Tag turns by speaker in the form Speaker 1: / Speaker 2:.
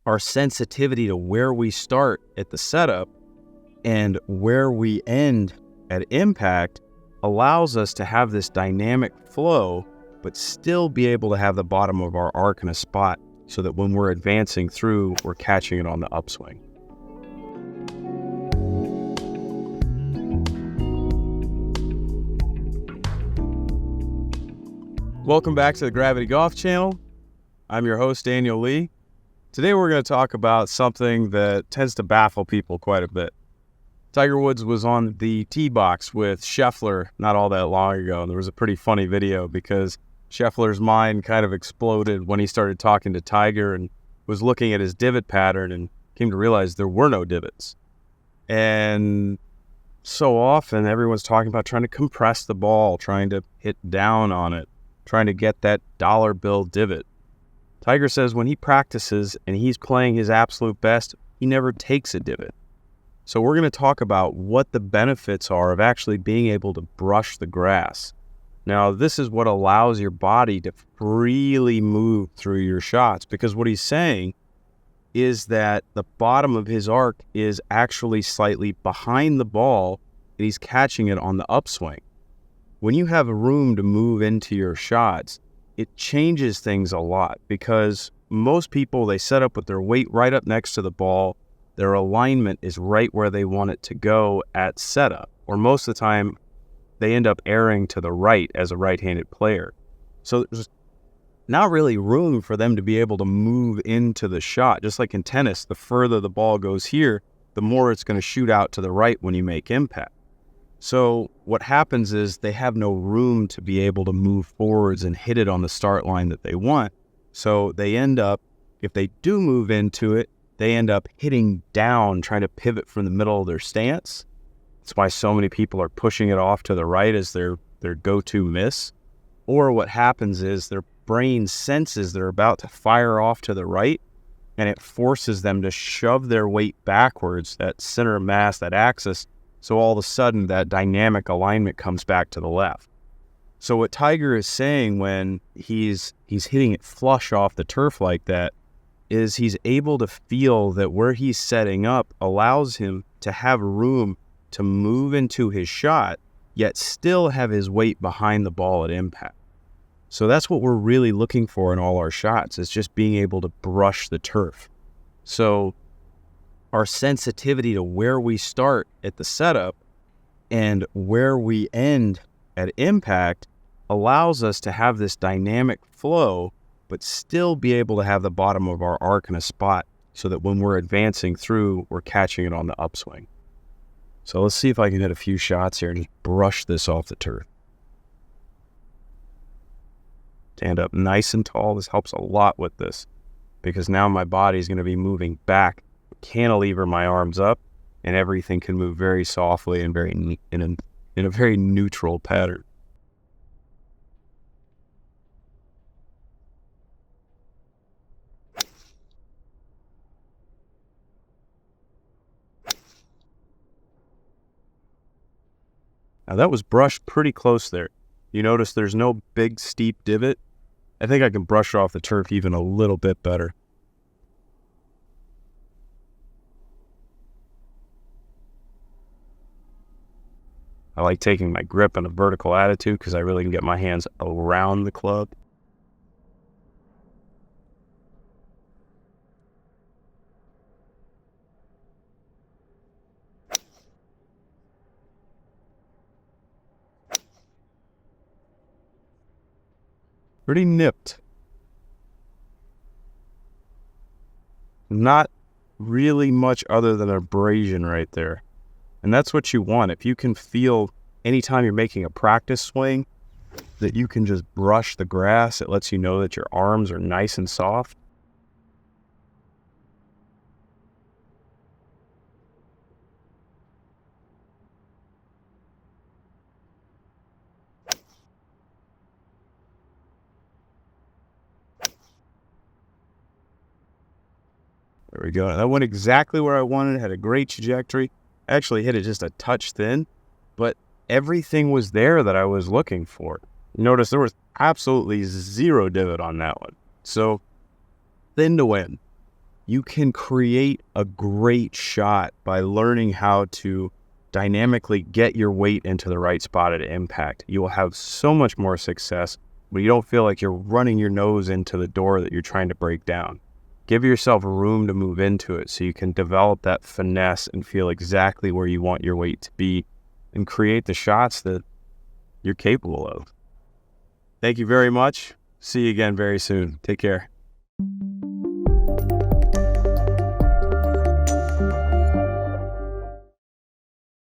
Speaker 1: our sensitivity to where we start at the setup and where we end at impact allows us to have this dynamic flow, but still be able to have the bottom of our arc in a spot so that when we're advancing through, we're catching it on the upswing. Welcome back to the Gravity Golf Channel. I'm your host, Daniel Lee. Today we're going to talk about something that tends to baffle people quite a bit. Tiger Woods was on the tee box with Scheffler not all that long ago, and there was a pretty funny video because Scheffler's mind kind of exploded when he started talking to Tiger and was looking at his divot pattern and came to realize there were no divots. And so often everyone's talking about trying to compress the ball, trying to hit down on it, trying to get that dollar bill divot. Tiger says when he practices and he's playing his absolute best, he never takes a divot. So we're going to talk about what the benefits are of actually being able to brush the grass. Now, this is what allows your body to freely move through your shots, because what he's saying is that the bottom of his arc is actually slightly behind the ball and he's catching it on the upswing. When you have room to move into your shots, it changes things a lot, because most people, they set up with their weight right up next to the ball. Their alignment is right where they want it to go at setup, or most of the time they end up erring to the right as a right-handed player. So there's not really room for them to be able to move into the shot. Just like in tennis, the further the ball goes here, the more it's going to shoot out to the right when you make impact. So what happens is they have no room to be able to move forwards and hit it on the start line that they want. So they end up, if they do move into it, they end up hitting down, trying to pivot from the middle of their stance. That's why so many people are pushing it off to the right as their go-to miss. Or what happens is their brain senses they're about to fire off to the right, and it forces them to shove their weight backwards, that center of mass, that axis, so all of a sudden that dynamic alignment comes back to the left. So what Tiger is saying when he's hitting it flush off the turf like that is he's able to feel that where he's setting up allows him to have room to move into his shot, yet still have his weight behind the ball at impact. So that's what we're really looking for in all our shots, is just being able to brush the turf. So our sensitivity to where we start at the setup and where we end at impact allows us to have this dynamic flow, but still be able to have the bottom of our arc in a spot so that when we're advancing through, we're catching it on the upswing. So let's see if I can hit a few shots here and just brush this off the turf. Stand up nice and tall. This helps a lot with this, because now my body is going to be moving back, cantilever my arms up, and everything can move very softly and very in a very neutral pattern. Now that was brushed pretty close there. You notice there's no big steep divot. I think I can brush off the turf even a little bit better. I like taking my grip in a vertical attitude because I really can get my hands around the club. Pretty nipped. Not really much other than abrasion right there. And that's what you want. If you can feel anytime you're making a practice swing that you can just brush the grass, it lets you know that your arms are nice and soft. There we go. That went exactly where I wanted. Had a great trajectory. I actually hit it just a touch thin, but everything was there that I was looking for. Notice there was absolutely zero divot on that one. So thin to win. You can create a great shot by learning how to dynamically get your weight into the right spot at impact. You will have so much more success when you don't feel like you're running your nose into the door that you're trying to break down. Give yourself room to move into it so you can develop that finesse and feel exactly where you want your weight to be and create the shots that you're capable of. Thank you very much. See you again very soon. Take care.